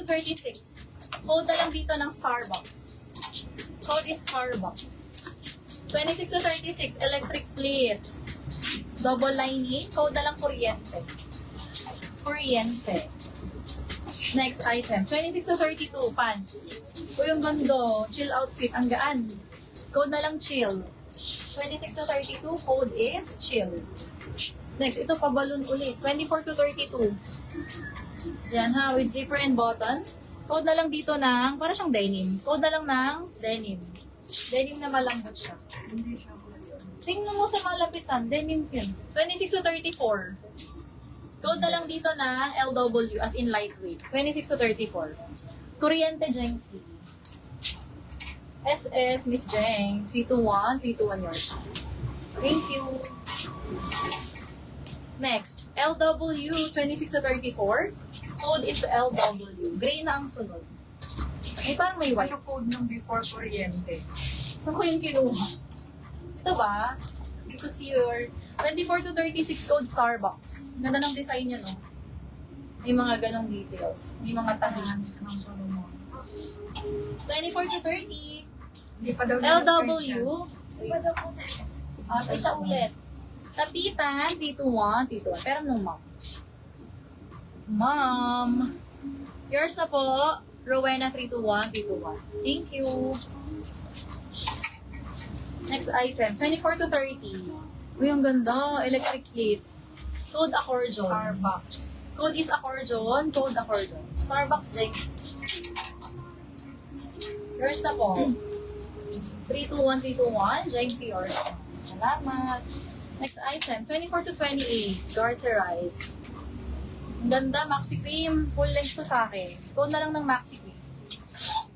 26 to 36. Code na lang dito ng Starbucks. Code is Starbucks. 26 to 36, electric plates. Double lining. Code na lang kuryente. Kuryente. Next item. 26 to 32, pants. O yung gando, chill outfit, ang gaan. Code na lang chill. 26 to 32, code is chill. Next, ito pa balloon ulit. 24 to 32. Yan ha, with zipper and button. Code na lang dito ng, para siyang denim. Code na lang ng denim. Denim na malambot siya. Hindi siya yun. Tingnan mo sa malapitan, denim yun. 26 to 34. Code na lang dito ng LW, as in lightweight. 26 to 34. Kuryente Jeng C. SS Miss Jeng. 321, 321 yours. Thank you. Next, LW 26 to 34. Code is LW. Gray na ang sunod. Ay, parang may white. Ano code ng before kuryente? Saan ko yung kinuha? Ito ba? Because your 24 to 36 code Starbucks. Ganda ng design niya, no? May mga ganong details. May mga tahin. Ng Solomon. 24 to 30. Hindi pa daw LW. Ay, siya ulit. Tapitan, T21, T21. Pero nung mom. Mom. Yours na po. Rowena, 321, T21. Thank you. Next item. 24 to 30. Uy, ang ganda. Electric plates. Code accordion. Starbucks. Code is accordion. Code accordion. Starbucks drink. Yours na po. 321, 321. Drink si yours. Salamat. Next item. 24 to 28. Garterized. Ang ganda. Maxi cream. Full length to sa akin. Code na lang ng maxi cream.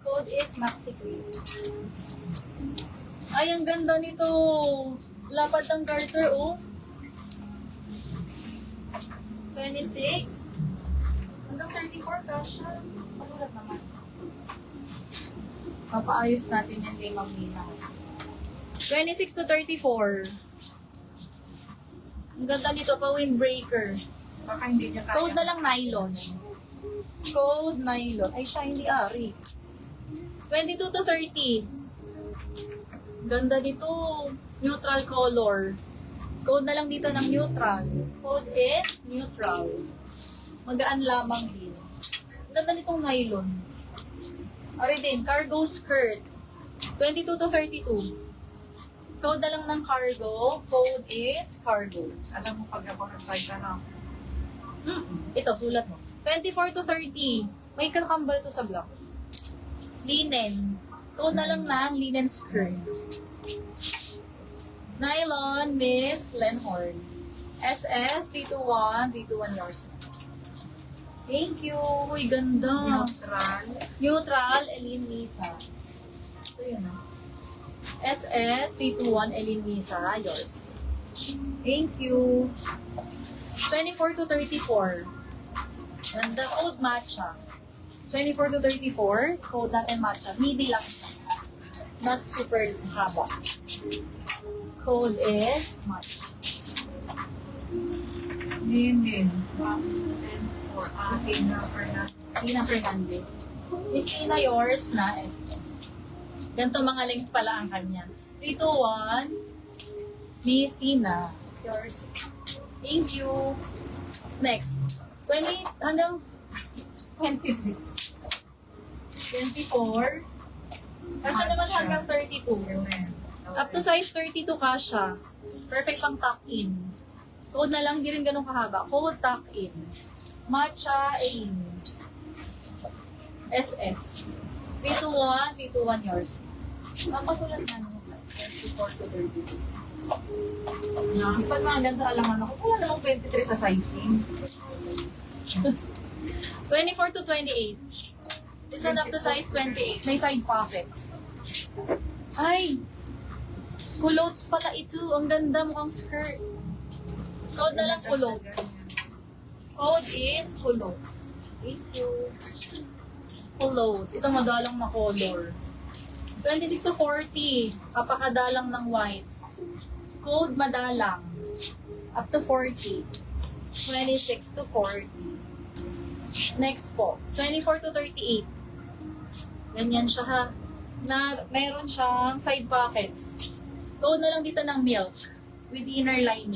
Code is maxi cream. Ay, ang ganda nito. Lapad ng garter, oh. 26. Hanggang 34 kasha. Pagulat naman. Papaayos natin yan kay Ma'am Lina. 26 to 34. Ang ganda nito pa, windbreaker. Baka hindi niya kaya. Code na lang nylon. Code nylon. Ay, siya hindi ari. 22 to 30. Ganda dito. Neutral color. Code na lang dito ng neutral. Code is neutral. Magaan lamang din. Ganda nitong nylon. Ari din, cargo skirt. 22 to 32. Code na lang ng cargo. Code is cargo. Alam mo pag nag-try ka na. Ito, sulat mo. 24 to 30. May kakambal to sa block. Linen. Code na lang ng linen skirt. Nylon, Miss Lenhorn. SS, 321, 321 yours. Thank you. Uy, ganda. Neutral. Neutral, Elin Misa. Ito yun ah. SS, 321, Elin Misa, yours. Thank you. 24 to 34. Ganda. Code matcha. 24 to 34. Code natin matcha. Midi lang siya. Not super haba. Code is matcha. Linen. For ating number na. Tina Fernandez. Miss Tina, yours na SS. Ganito mga length pala ang kanya. 321. Miss Tina. Yours. Thank you. Next. 20 hanggang 23. 24. Kasya naman hanggang 32. Up to size 32 kasya. Perfect pang tuck-in. Code na lang, di rin ganun kahaba. Code tuck-in. Matcha Ain. SS. 321, 321 yours. Mapasulat na naman. 24 to 32. Ipan mga ganito alaman ako. Wala namang 23 sa sizing. 24 to 28. This one up to size 28. May side pockets. Ay! Culottes pala ito. Ang ganda, mukhang skirt. Code na lang culottes. Code is culottes. Thank you. Culottes. Ito madalang na color. 26 to 40. Kapakadalang ng white. Code madalang. Up to 40. 26 to 40. Next po, 24 to 38. Ganyan siya ha. Na, mayroon siyang side pockets. Load na lang dito ng milk with inner lining.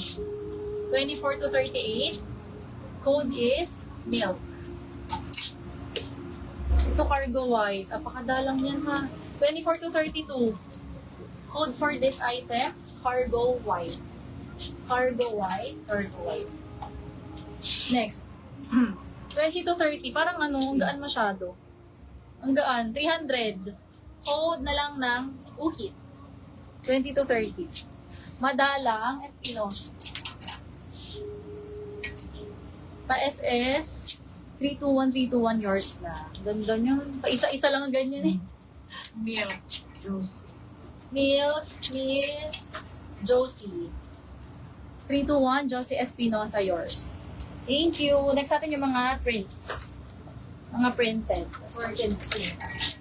24 to 38. Code is milk. Ito cargo white. Apakadalang yan ha. 24 to 32. Code for this item, cargo white. Cargo white, cargo white. Next. 20 to 30. Parang ano, ang gaan masyado. Ang gaan. 300. Code na lang ng uhit. 20 to 30. Madalang Espinos. Pa-SS, 321, 321 yours na. Ganda yun. Pa-isa-isa lang ang ganyan eh. Milk. Juice. Milk, Miss Josie. 321, Josie Espinosa yours. Thank you. Next natin yung mga prints. Mga printed. Sorted prints.